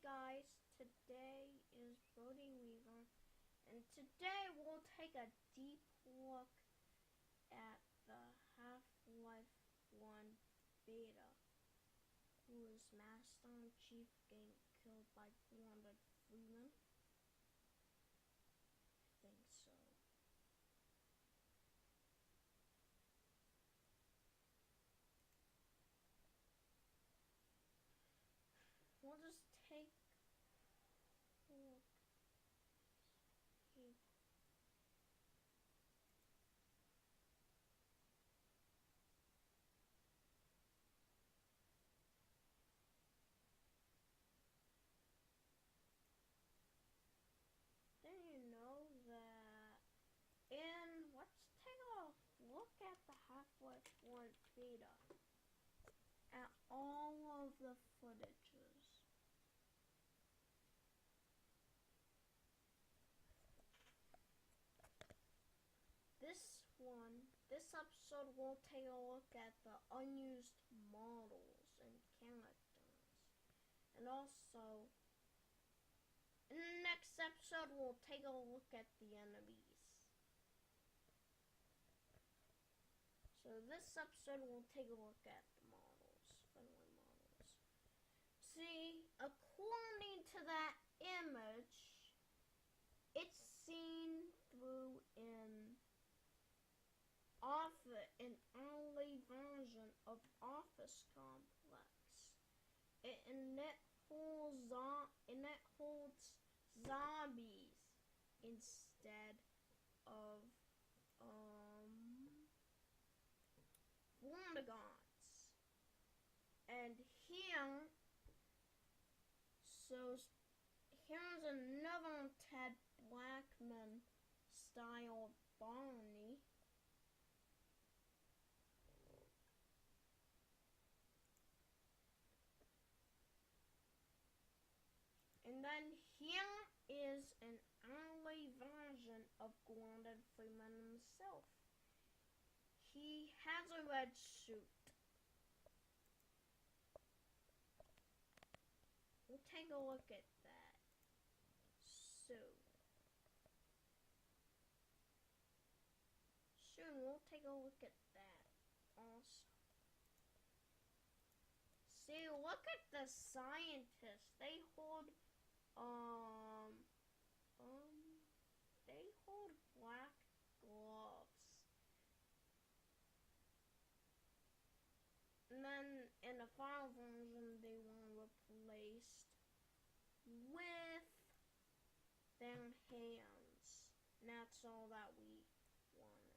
guys, today is Brody Weaver, and today we'll take a deep look at the Half-Life 1 beta, whose Master Chief getting killed by 400 Freeman. I think so. We'll just take a look. Did you know that let's take a look at the Half-Life 1 beta, at all of the footages. This episode we'll take a look at the unused models and characters. And also, in the next episode we'll take a look at the enemies. So this episode we'll take a look at the models, friendly models. See, according to that image, it's seen through an early version of Office Complex. And it holds zombies instead of polygons. And here's another Ted Blackman style Barney. And then here is an early version of Gordon Freeman himself. He has a red suit. We'll take a look at that. Soon we'll take a look at that also. See, look at the scientists. They hold black gloves. And then in the final version they were replaced with their hands. And that's all that we wanted.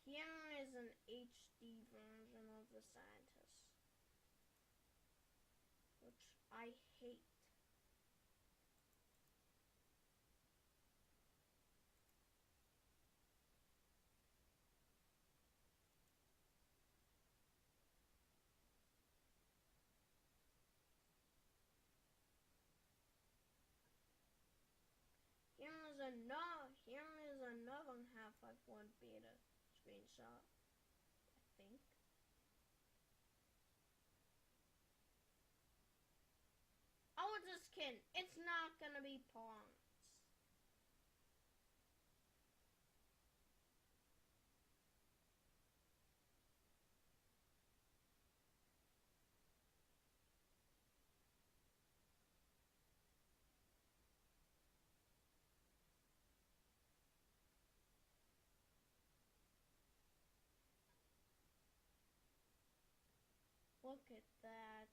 Here is an HD version of the scientist, which I hate. Here is another Half-Life 1 beta screenshot, I think. Oh, it's a skin. It's not gonna be pawns. Look at that.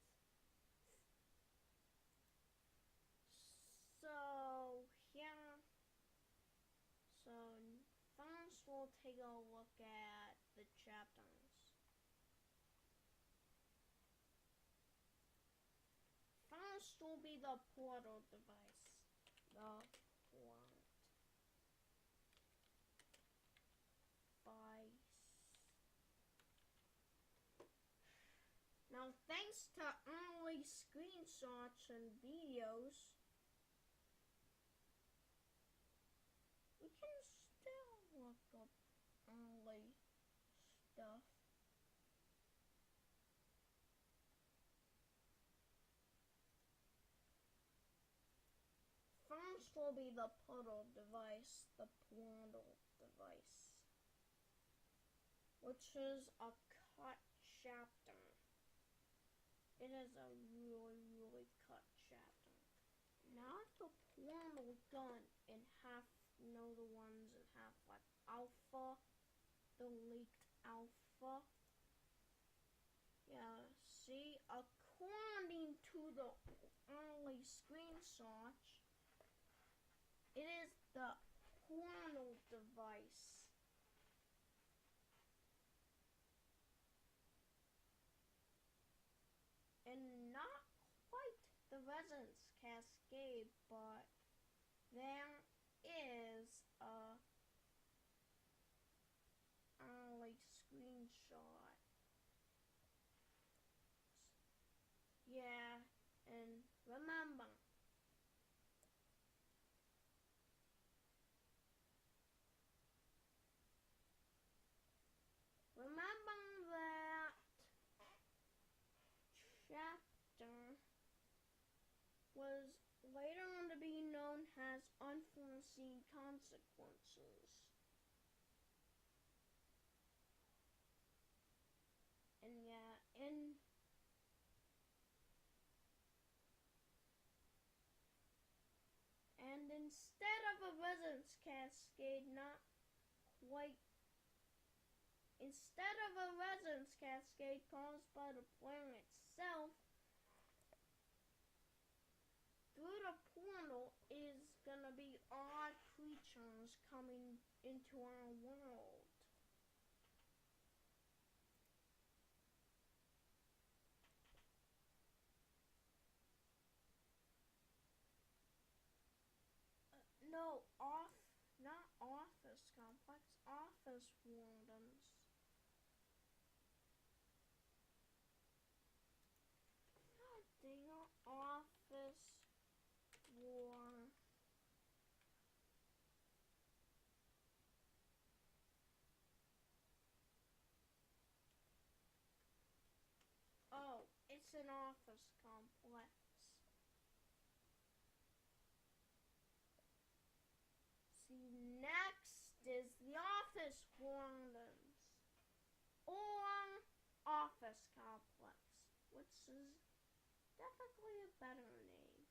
First we'll take a look at the chapters. First will be the portal device. Now, thanks to early screenshots and videos, we can still look up early stuff. will be the portal device, the portal device, which is a cut chapter. It is a really cut chapter. Not the portal gun in the ones in Half-Life Alpha, the leaked Alpha. Yeah, see, according to the early screenshots, it is the portal device. And not quite the resonance cascade, but there is a early screenshot. Yeah, and remember that chapter was later on to be known as Unforeseen Consequences. And yeah, and instead of a resonance cascade, instead of a resonance cascade caused by the player itself, through the portal is gonna be odd creatures coming into our world. No, not office complex, office wardens. God dang, office war. Oh, it's an office complex. See, next is the office wardens, or office complex, which is definitely a better name.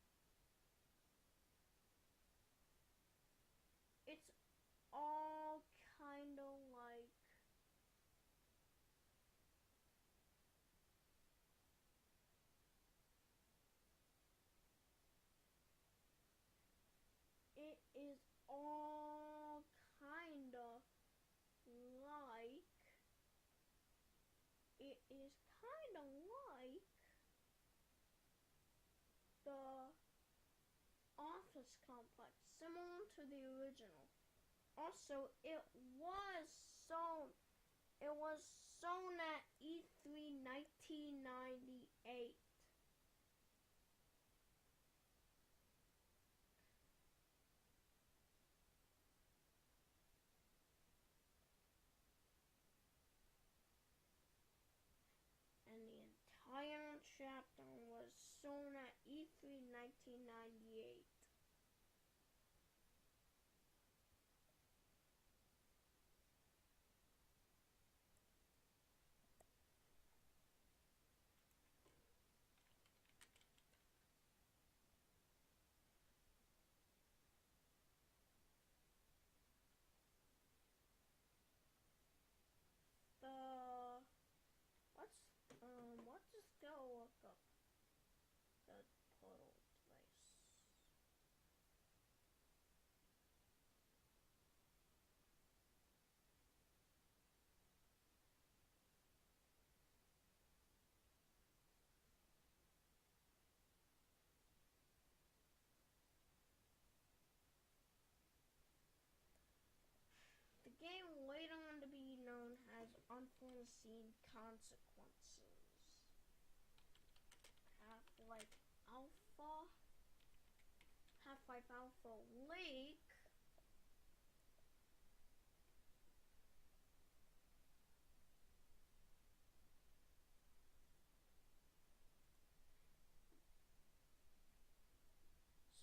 It's all kind of like it is all kind of like the office complex, similar to the original. Also, it was shown at E3 1998. And the entire chapter was shown at E3 1998. Let's just go look up the portal device. The game later on to be known as Unforeseen Consequences. Half-Life Alpha leak.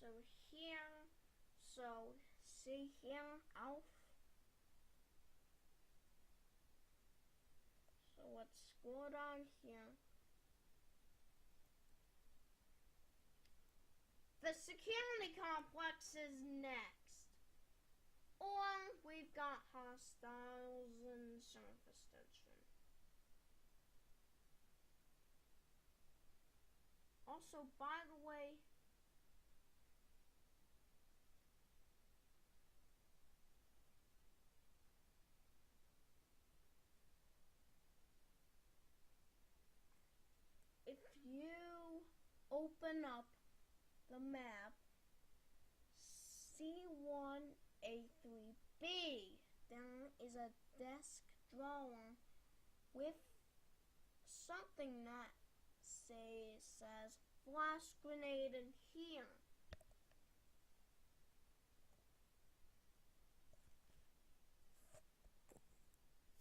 So So, see here, Alf. So let's scroll down here. The security complex is next. Or we've got hostiles and surface tension. Also, by the way, if you open up the map C1A3B, there is a desk drawer with something that says flash grenade in here.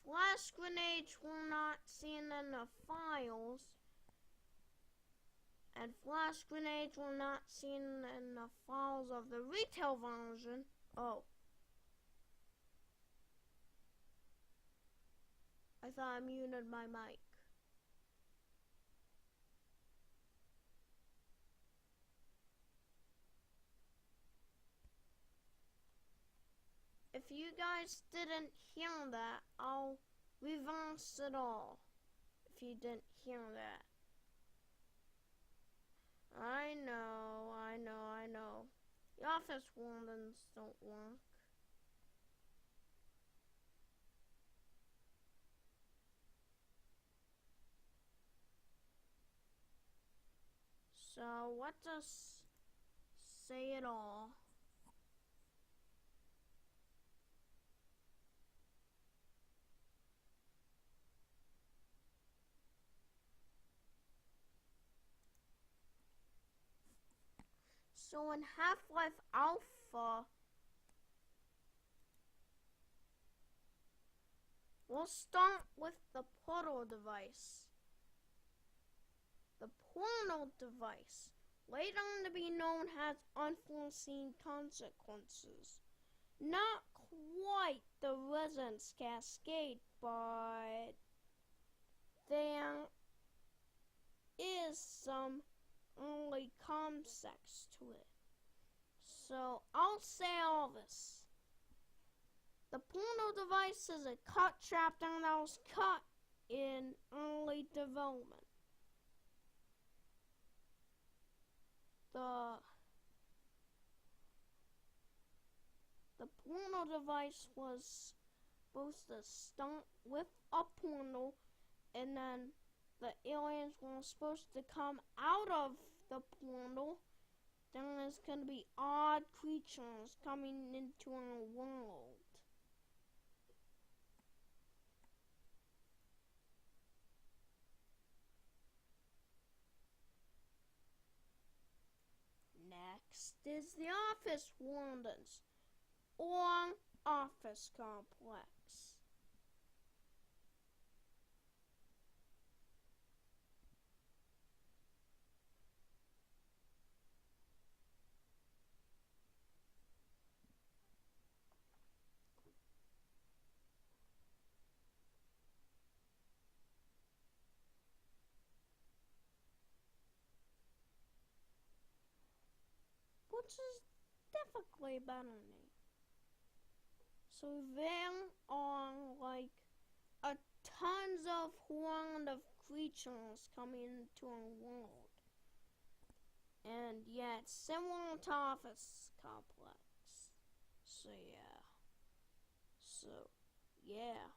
Flash grenades were not seen in the files, and flash grenades were not seen in the files of the retail version. Oh. I thought I muted my mic. If you guys didn't hear that, I'll reverse it all. If you didn't hear that. I know. The office warnings don't work. So let us say it all. So in Half-Life Alpha, we'll start with the portal device. The portal device, later to be known as unforeseen consequences. Not quite the Resonance Cascade, but there is some early concepts to it. So I'll say all this. The portal device is a cut chapter that was cut in early development. The portal device was supposed to start with a portal, and then the aliens were supposed to come out of the portal. Then there's going to be odd creatures coming into our world. Next is the office wardens, or office complex. Which is definitely a better name. So there are like tons of horned of creatures coming into our world. And yeah, it's similar to office complex. So yeah.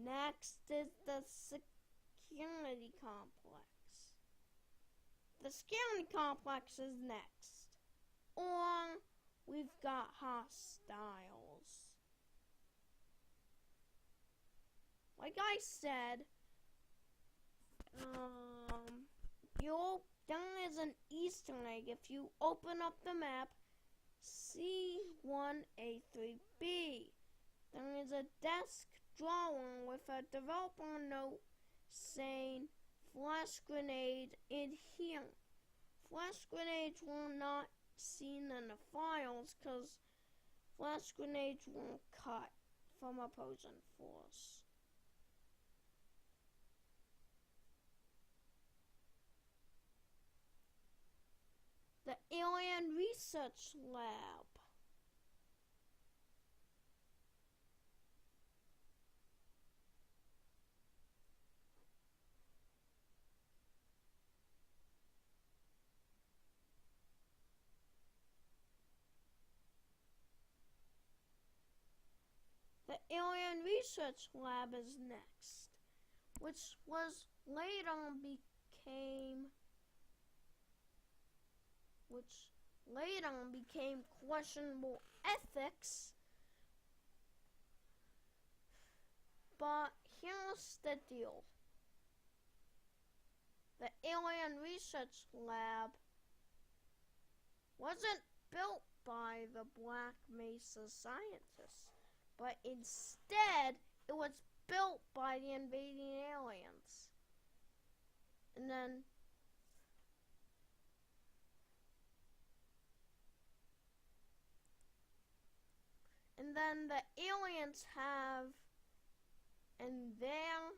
Next is the security complex. The security complex is next. Or we've got hostiles. Like I said, there is an Easter egg if you open up the map C1A3B. There is a desk drawer with a developer note saying flash grenade in here. Flash grenades were not seen in the files because Flash grenades won't cut from opposing force. The Alien Research Lab. The Alien Research Lab is next, which later became questionable ethics. But here's the deal. The Alien Research Lab wasn't built by the Black Mesa scientists, but instead it was built by the invading aliens. And then the aliens have, and there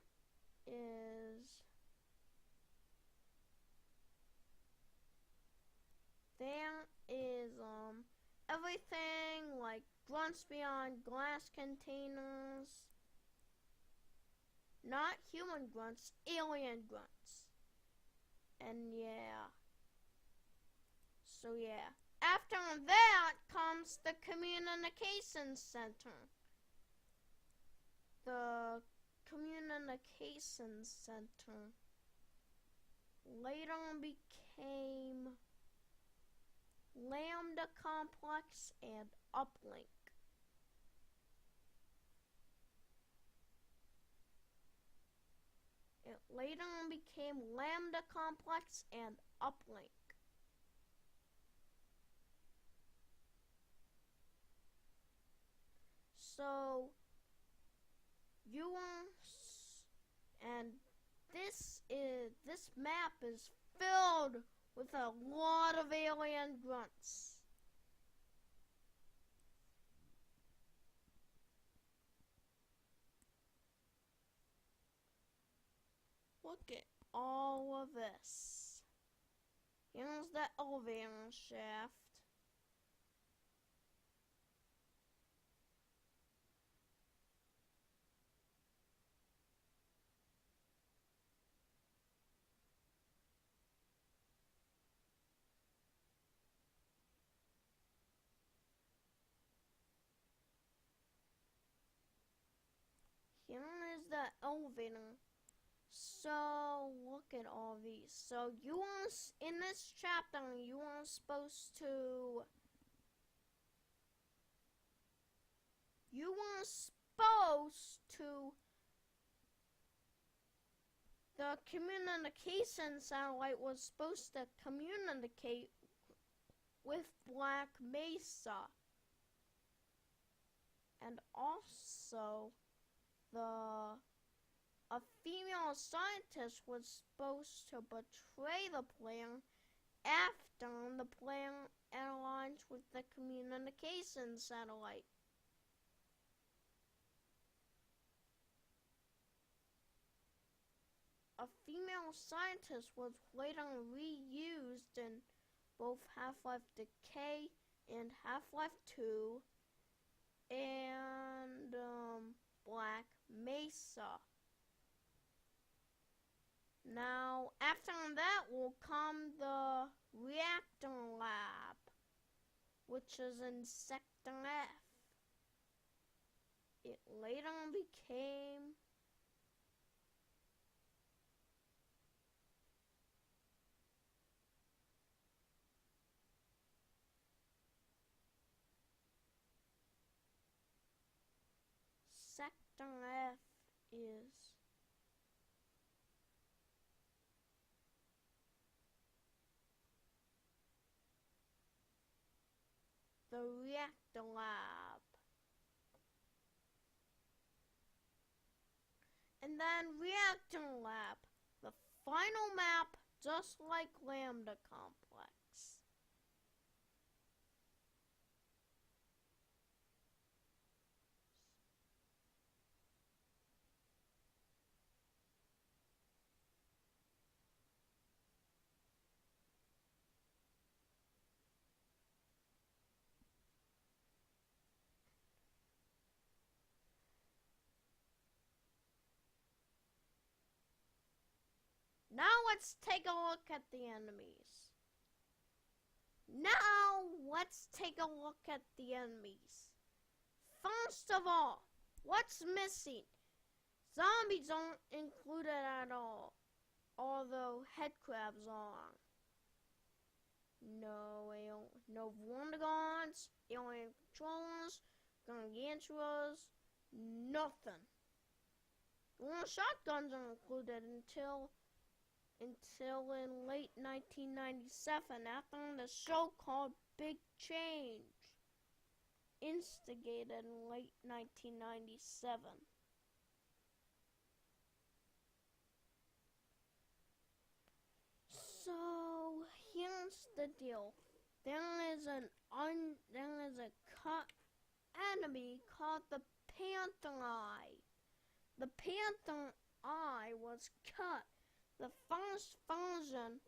is everything like grunts beyond glass containers. Not human grunts, alien grunts. And yeah. So yeah. After that comes the Communications Center. The Communications Center later became Lambda Complex and Uplink. It later became Lambda Complex and Uplink. So, and this map is filled with a lot of alien grunts. Look at all of this. Here's the elevator shaft. Here is the elevator. So look at all these. So in this chapter you are supposed to the communication satellite was supposed to communicate with Black Mesa. And also a female scientist was supposed to betray the plan after the plan aligns with the communications satellite. A female scientist was later reused in both Half-Life Decay and Half-Life 2 and Black Mesa. Now, after that will come the Reactor Lab, which is in Sector F. It later became Sector F is the Reactor Lab. And then Reactor Lab, the final map, just like Lambda Complex. let's take a look at the enemies. Now let's take a look at the enemies. First of all, what's missing? Zombies aren't included at all, although headcrabs are. No Wondagons, alien controllers, gargantuas, nothing. Well, shotguns are included until in late 1997, after the show called Big Change, instigated in late 1997. So here's the deal. There is a cut enemy called the Panther Eye. The Panther Eye was cut. The first version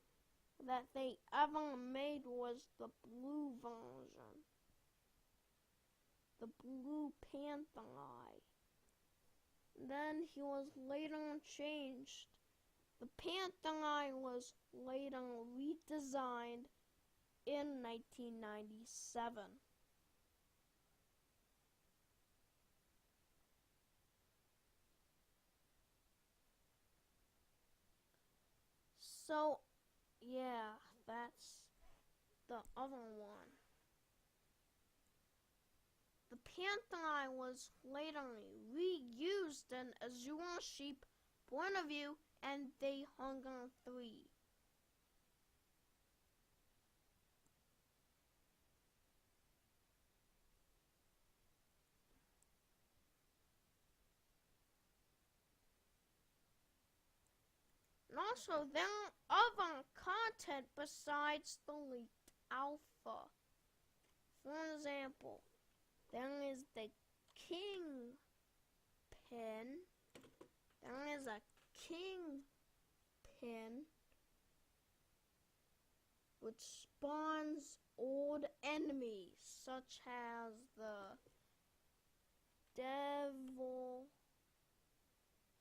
that they ever made was the blue version. The blue Panther Eye. Then he was later changed. The Panther Eye was later redesigned in 1997. So, yeah, that's the other one. The Panther Eye was later reused in Azure Sheep, Point of View, and They Hunger 3. And also, there are other content besides the leaked alpha. For example, there is the Kingpin. There is a Kingpin which spawns old enemies such as the Devil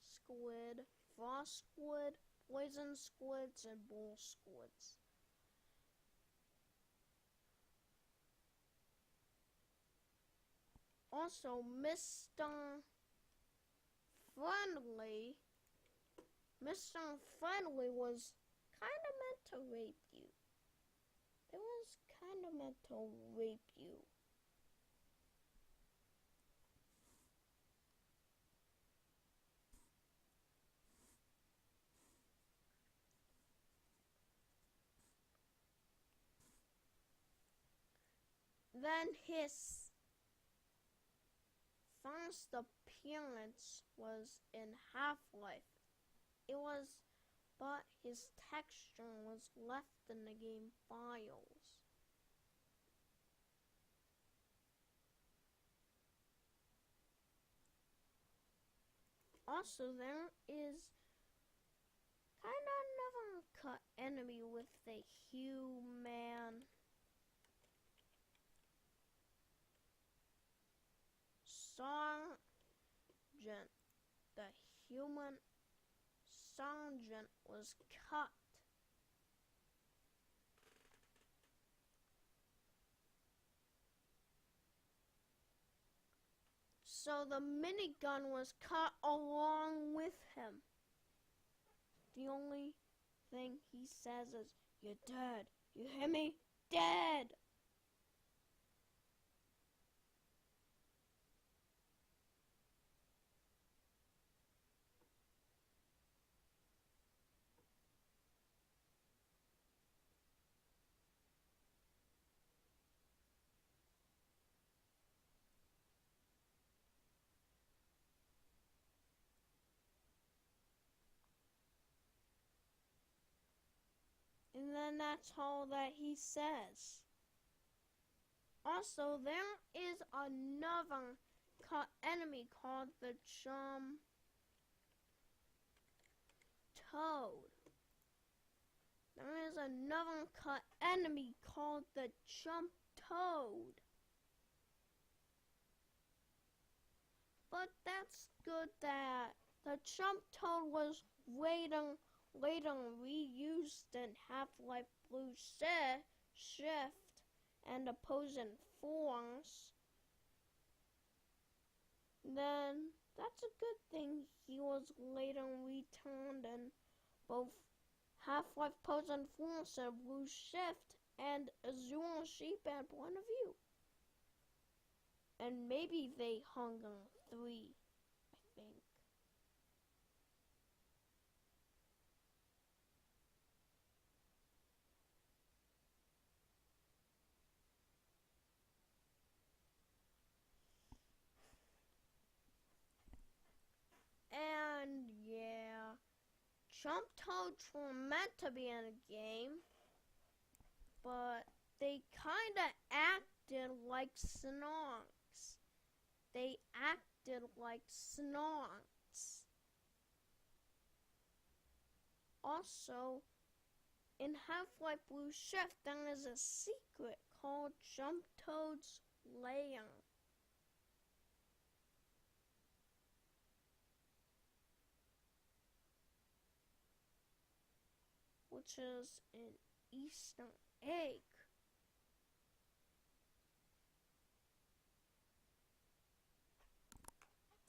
Squid, Frost Squid, Poison Squids, and Bull Squids. Also, Mr. Friendly was kind of meant to rape you. It was kind of meant to rape you. Then his first appearance was in Half-Life. But his texture was left in the game files. Also, there is kind of another cut enemy with the human sergeant. The human sergeant was cut. So the minigun was cut along with him. The only thing he says is, "You're dead. You hear me? Dead!" And then that's all that he says. Also, there is another enemy called the Chum Toad. There is another enemy called the Chump Toad. But that's good that the Chump Toad was later reused in Half-Life Blue Shift and opposing forms, then that's a good thing he was later returned in both Half-Life Opposing Force and Blue Shift and Azure Sheephead point of view. And maybe they hung on 3, I think. And yeah, Jump Toads were meant to be in a game, but they kinda acted like Snorks. They acted like Snorks. Also, in Half-Life Blue Shift, there is a secret called Jump Toad's Lair, which is an Easter egg.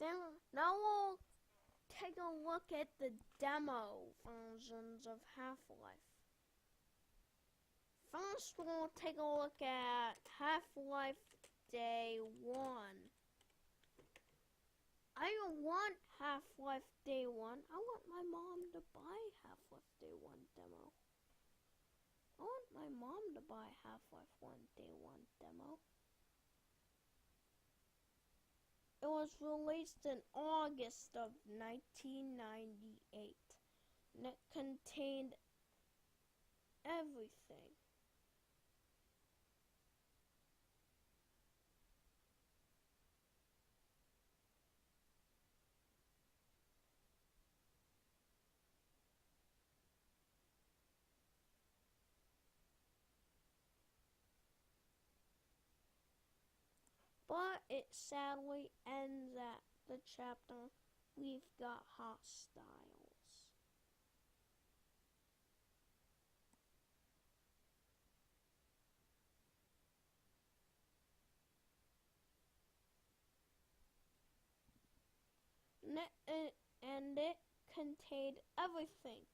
Then now we'll take a look at the demo versions of Half-Life. First, we'll take a look at Half-Life Day 1. I want Half-Life Day 1. I want my mom to buy Half-Life Day 1 demo. I want my mom to buy Half-Life 1 Day 1 demo. It was released in August of 1998, and it contained everything. But it sadly ends at the chapter, "We've got hostiles." And it contained everything.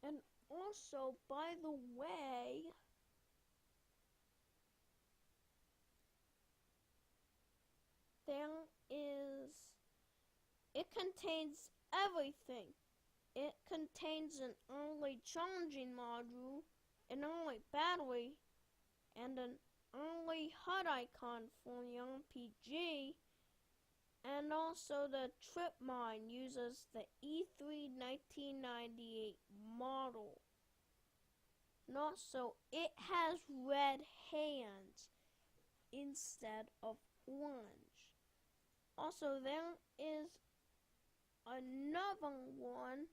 And also, by the way, it contains everything. It contains an early charging module, an early battery, and an early HUD icon for the RPG. And also the trip mine uses the E3 1998 model. And also it has red hands instead of orange. Also there is another one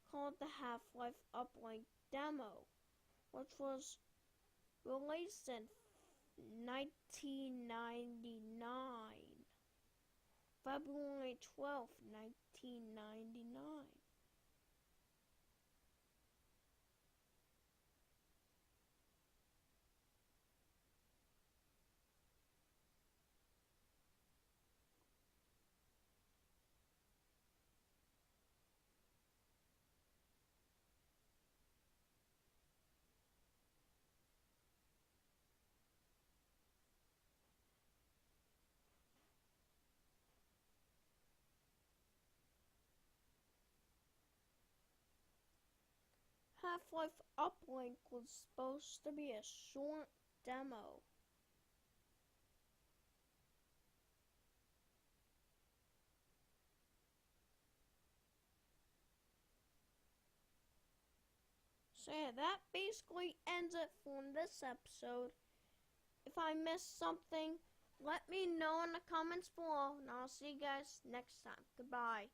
called the Half-Life Uplink demo, which was released in 1999. February 12th, 1999. Half-Life Uplink was supposed to be a short demo. So yeah, that basically ends it for this episode. If I missed something, let me know in the comments below, and I'll see you guys next time. Goodbye.